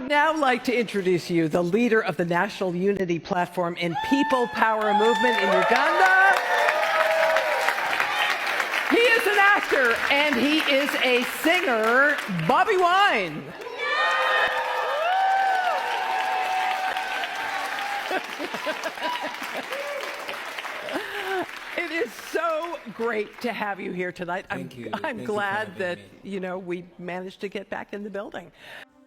Now like to introduce you the leader of the National Unity Platform and People Power Movement in Uganda. He is an actor and he is a singer, Bobi Wine. It is so great to have you here tonight. Thank you. I'm glad that, we managed to get back in the building.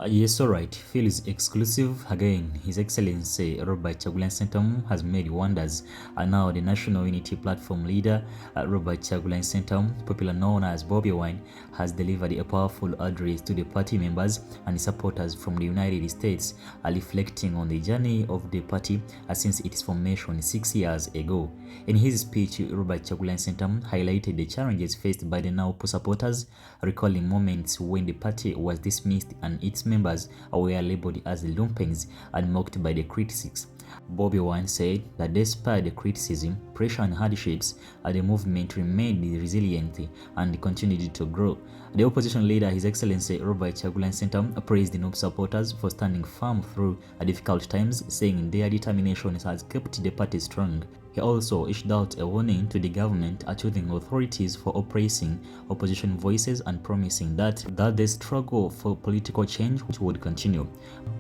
Yes, all right. Phil is exclusive. Again, His Excellency Robert Kyagulanyi Ssentamu has made wonders. Now the National Unity Platform leader, Robert Kyagulanyi Ssentamu, popularly known as Bobi Wine, has delivered a powerful address to the party members and supporters from the United States, reflecting on the journey of the party since its formation 6 years ago. In his speech, Robert Kyagulanyi Ssentamu highlighted the challenges faced by the NAUPO supporters, recalling moments when the party was dismissed and its members were labeled as lumpengs and mocked by the critics. Bobi Wine said that despite the criticism, pressure and hardships, the movement remained resilient and continued to grow. The opposition leader, His Excellency Robert Kyagulanyi Ssentamu, praised the NAUPO supporters for standing firm through difficult times, saying their determination has kept the party strong. He also issued out a warning to the government accusing authorities for oppressing opposition voices and promising that the struggle for political change would continue.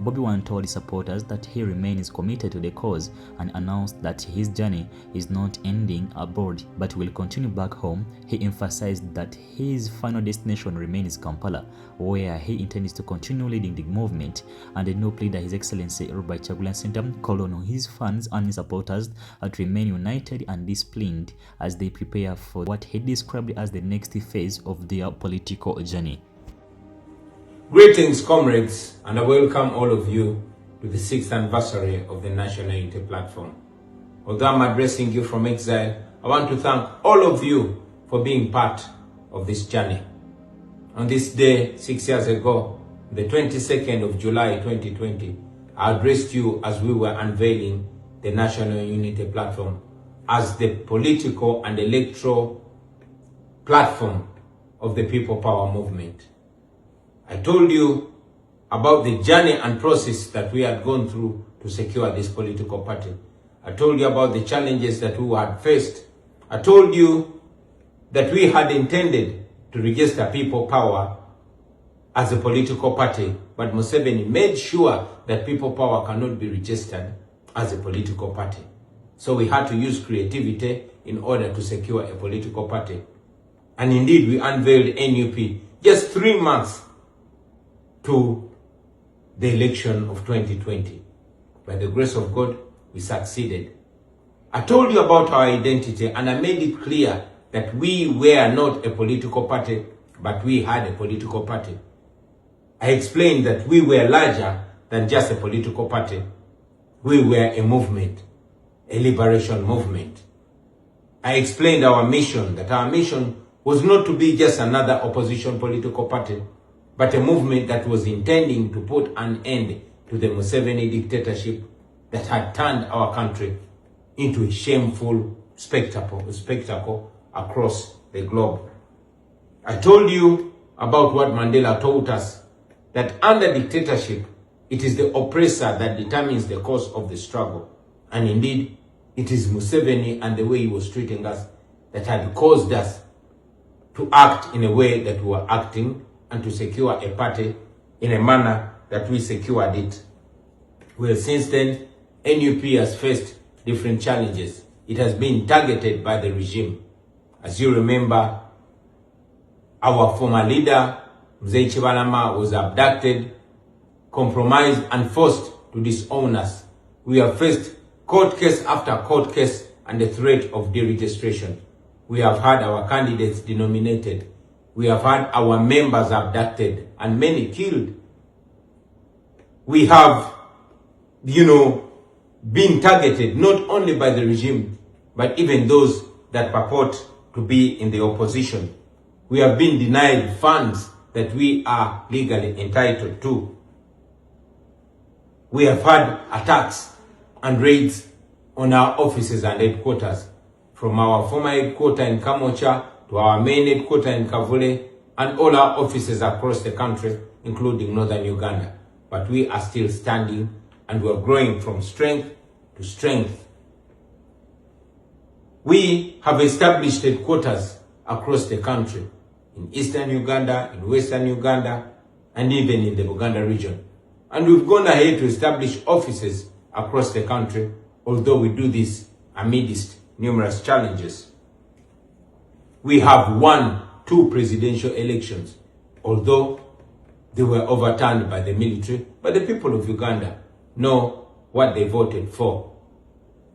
Bobi Wine told supporters that he remains committed to the cause and announced that his journey is not ending abroad but will continue back home. He emphasized that his final destination remains Kampala, where he intends to continue leading the movement. And the new leader, His Excellency Robert Kyagulanyi Ssentamu, called on his fans and his supporters to remain united and disciplined as they prepare for what he described as the next phase of their political journey. Greetings, comrades, and I welcome all of you to the 6th anniversary of the National Unity Platform. Although I'm addressing you from exile, I want to thank all of you for being part of this journey. On this day, 6 years ago, the 22nd of July 2020, I addressed you as we were unveiling the National Unity Platform as the political and electoral platform of the People Power Movement. I told you about the journey and process that we had gone through to secure this political party. I told you about the challenges that we had faced. I told you that we had intended to register People Power as a political party, but Museveni made sure that People Power cannot be registered as a political party. So we had to use creativity in order to secure a political party. And indeed, we unveiled NUP just 3 months to the election of 2020. By the grace of God, we succeeded. I told you about our identity and I made it clear that we were not a political party, but we had a political party. I explained that we were larger than just a political party. We were a movement, a liberation movement. I explained our mission, that our mission was not to be just another opposition political party, but a movement that was intending to put an end to the Museveni dictatorship that had turned our country into a shameful spectacle across the globe. I told you about what Mandela taught us, that under dictatorship, it is the oppressor that determines the course of the struggle. And indeed, it is Museveni and the way he was treating us that had caused us to act in a way that we were acting and to secure a party in a manner that we secured it. Well, since then, NUP has faced different challenges. It has been targeted by the regime. As you remember, our former leader, Mzee Chibalama, was abducted, compromised and forced to disown us. We have faced court case after court case and the threat of deregistration. We have had our candidates denominated. We have had our members abducted and many killed. We have, been targeted not only by the regime, but even those that purport to be in the opposition. We have been denied funds that we are legally entitled to. We have had attacks and raids on our offices and headquarters, from our former headquarters in Kamocha to our main headquarters in Kavule and all our offices across the country, including northern Uganda. but we are still standing and we are growing from strength to strength. We have established headquarters across the country, in eastern Uganda, in western Uganda, and even in the Buganda region. And we've gone ahead to establish offices across the country, although we do this amidst numerous challenges. We have won 2 presidential elections, although they were overturned by the military, but the people of Uganda know what they voted for.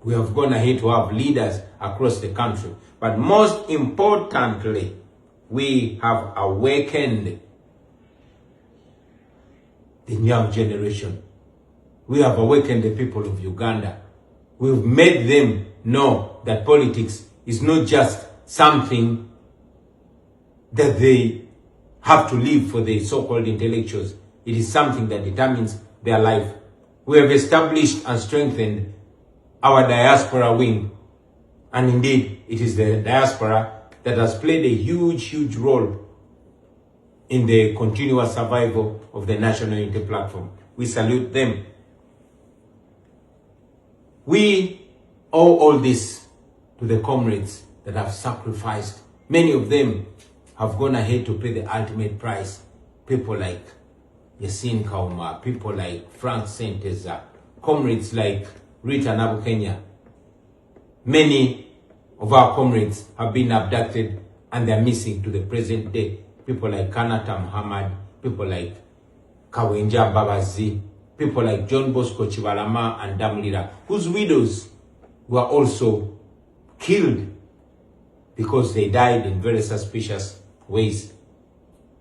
We have gone ahead to have leaders across the country, but most importantly, we have awakened the young generation. We have awakened the people of Uganda. We've made them know that politics is not just something that they have to live for the so-called intellectuals. It is something that determines their life. We have established and strengthened our diaspora wing. And indeed, it is the diaspora that has played a huge role in the continuous survival of the National Unity Platform. We salute them. We owe all this to the comrades that have sacrificed. Many of them have gone ahead to pay the ultimate price. People like Yasin Kauma, people like Frank Senteza, comrades like Rita Nabukenya. Many of our comrades have been abducted and they're missing to the present day. People like Kanata Muhammad, people like Kawenja Babazi, people like John Bosco Chibalama and Damlira, whose widows were also killed because they died in very suspicious ways.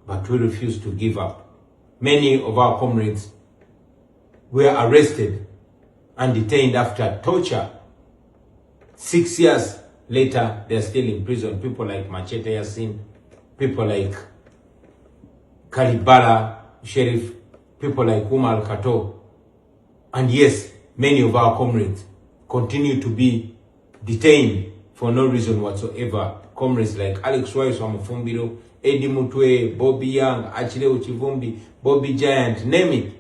But we refuse to give up. Many of our comrades were arrested and detained after torture. 6 years later, they're still in prison. People like Machete Yasin, people like Kalibala Sheriff, people like Umar Kato. And yes, many of our comrades continue to be detained for no reason whatsoever. Comrades like Alex Wise Wamufumbiro, Eddie Mutwe, Bobi Young, Achille Uchivumbi, Bobby Giant, name it.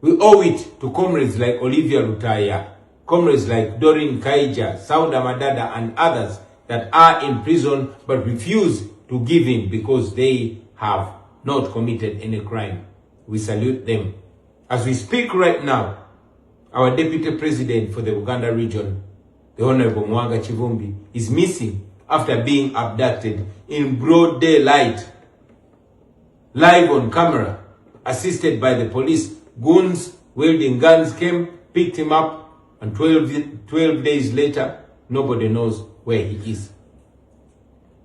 We owe it to comrades like Olivia Lutaya, comrades like Doreen Kaija, Sauda Madada, and others that are in prison but refuse to give in because they have not committed any crime. We salute them. As we speak right now, our Deputy President for the Uganda region, the Honorable Mwanga Chivumbi, is missing after being abducted in broad daylight, live on camera, assisted by the police. Goons wielding guns came, picked him up, and 12 days later, nobody knows where he is.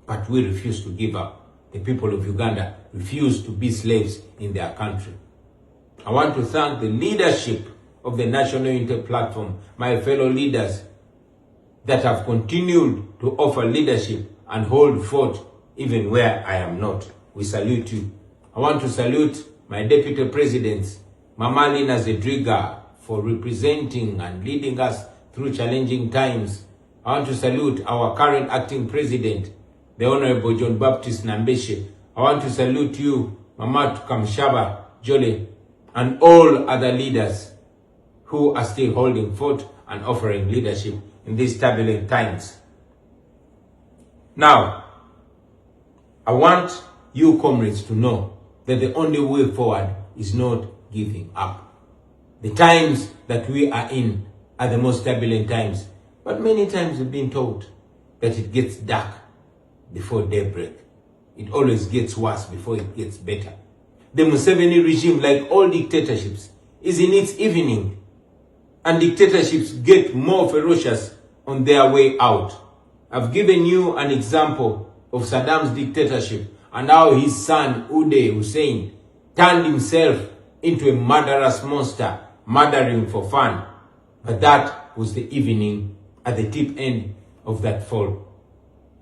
But we refuse to give up. The people of Uganda refuse to be slaves in their country. I want to thank the leadership of the National Unity Platform, my fellow leaders that have continued to offer leadership and hold fort even where I am not. We salute you. I want to salute my Deputy Presidents, Mama Lina Zedriga, for representing and leading us through challenging times. I want to salute our current acting president, the Honorable John Baptist Nambeshe. I want to salute you, Mama Kamshaba Jole, and all other leaders who are still holding fort and offering leadership in these turbulent times. Now, I want you comrades to know that the only way forward is not giving up. The times that we are in are the most turbulent times, but many times we've been told that it gets dark before daybreak. It always gets worse before it gets better. The Museveni regime, like all dictatorships, is in its evening, and dictatorships get more ferocious on their way out. I've given you an example of Saddam's dictatorship and how his son Uday Hussein turned himself into a murderous monster, murdering for fun. But that was the evening at the tip end of that fall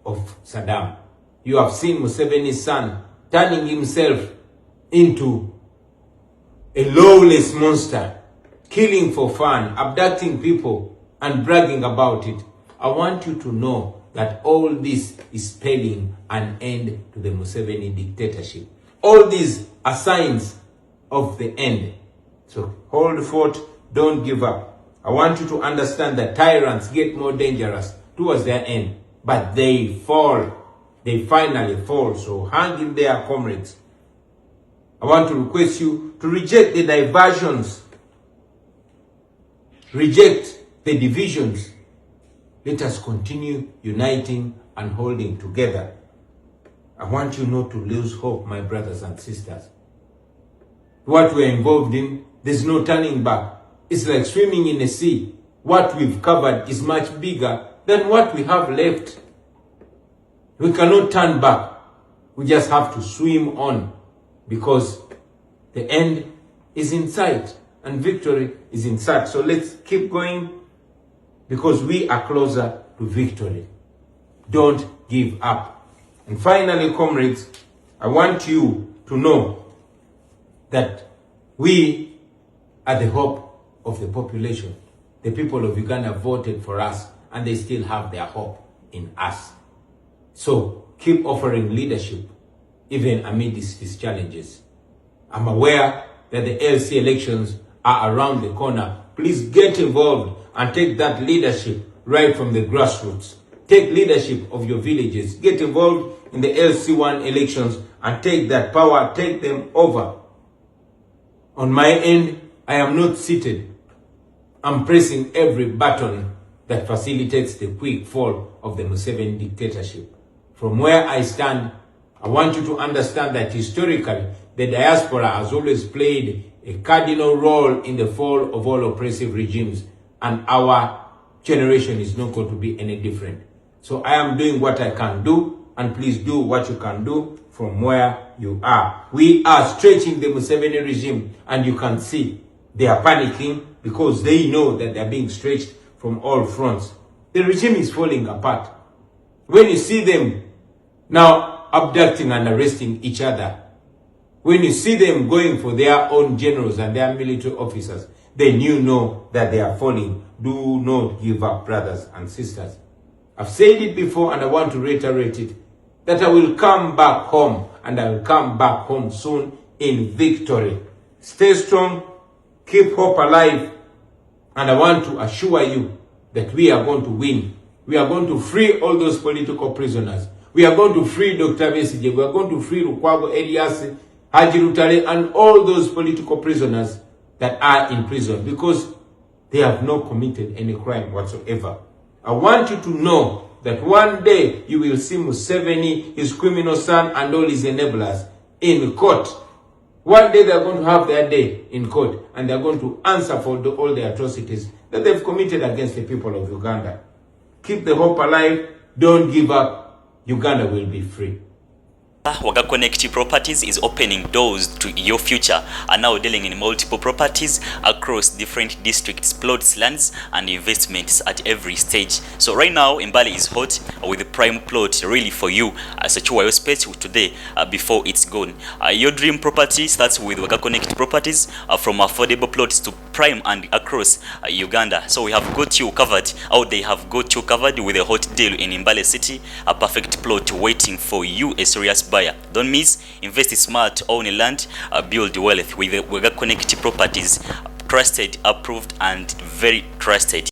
of Saddam. You have seen Museveni's son turning himself into a lawless monster, killing for fun, abducting people, and bragging about it. I want you to know that all this is spelling an end to the Museveni dictatorship. All these are signs of the end. So hold fort, don't give up. I want you to understand that tyrants get more dangerous towards their end, but they fall. They finally fall. So hang in there, comrades. I want to request you to reject the diversions, reject the divisions. Let us continue uniting and holding together. I want you not to lose hope, my brothers and sisters. What we're involved in, there's no turning back. It's like swimming in a sea. What we've covered is much bigger than what we have left. We cannot turn back. We just have to swim on, because the end is in sight and victory is in sight. So let's keep going, because we are closer to victory. Don't give up. And finally, comrades, I want you to know that we are the hope of the population. The people of Uganda voted for us, and they still have their hope in us. So keep offering leadership, even amidst these challenges. I'm aware that the LC elections are around the corner. Please get involved and take that leadership right from the grassroots. Take leadership of your villages. Get involved in the LC1 elections and take that power, take them over. On my end, I am not seated. I'm pressing every button that facilitates the quick fall of the Museveni dictatorship. From where I stand, I want you to understand that historically, the diaspora has always played a cardinal role in the fall of all oppressive regimes, and our generation is not going to be any different. So I am doing what I can do, and please do what you can do from where you are. We are stretching the Museveni regime, and you can see they are panicking because they know that they are being stretched from all fronts. The regime is falling apart. When you see them now abducting and arresting each other, when you see them going for their own generals and their military officers, then you know that they are falling. Do not give up, brothers and sisters. I've said it before and I want to reiterate it, that I will come back home, and I will come back home soon in victory. Stay strong, keep hope alive, and I want to assure you that we are going to win. We are going to free all those political prisoners. We are going to free Dr. Besigye. We are going to free Lukwago Elias, Haji Rutale, and all those political prisoners that are in prison, because they have not committed any crime whatsoever. I want you to know that one day you will see Museveni, his criminal son, and all his enablers in court. One day they are going to have their day in court, and they are going to answer for all the atrocities that they've committed against the people of Uganda. Keep the hope alive. Don't give up. Uganda will be free. Waga Connect Properties is opening doors to your future and now dealing in multiple properties across different districts, plots, lands and investments at every stage. So right now Mbali is hot with the prime plot really for you. Secure your space today before it's gone. Your dream property starts with Waga Connect Properties, from affordable plots to prime and across Uganda. So we have got you covered, or they have got you covered with a hot deal in Mbale City, a perfect plot waiting for you, a serious buyer. Don't miss, invest smart, own land, build wealth with the Waga Connect Properties. Trusted, approved and very trusted.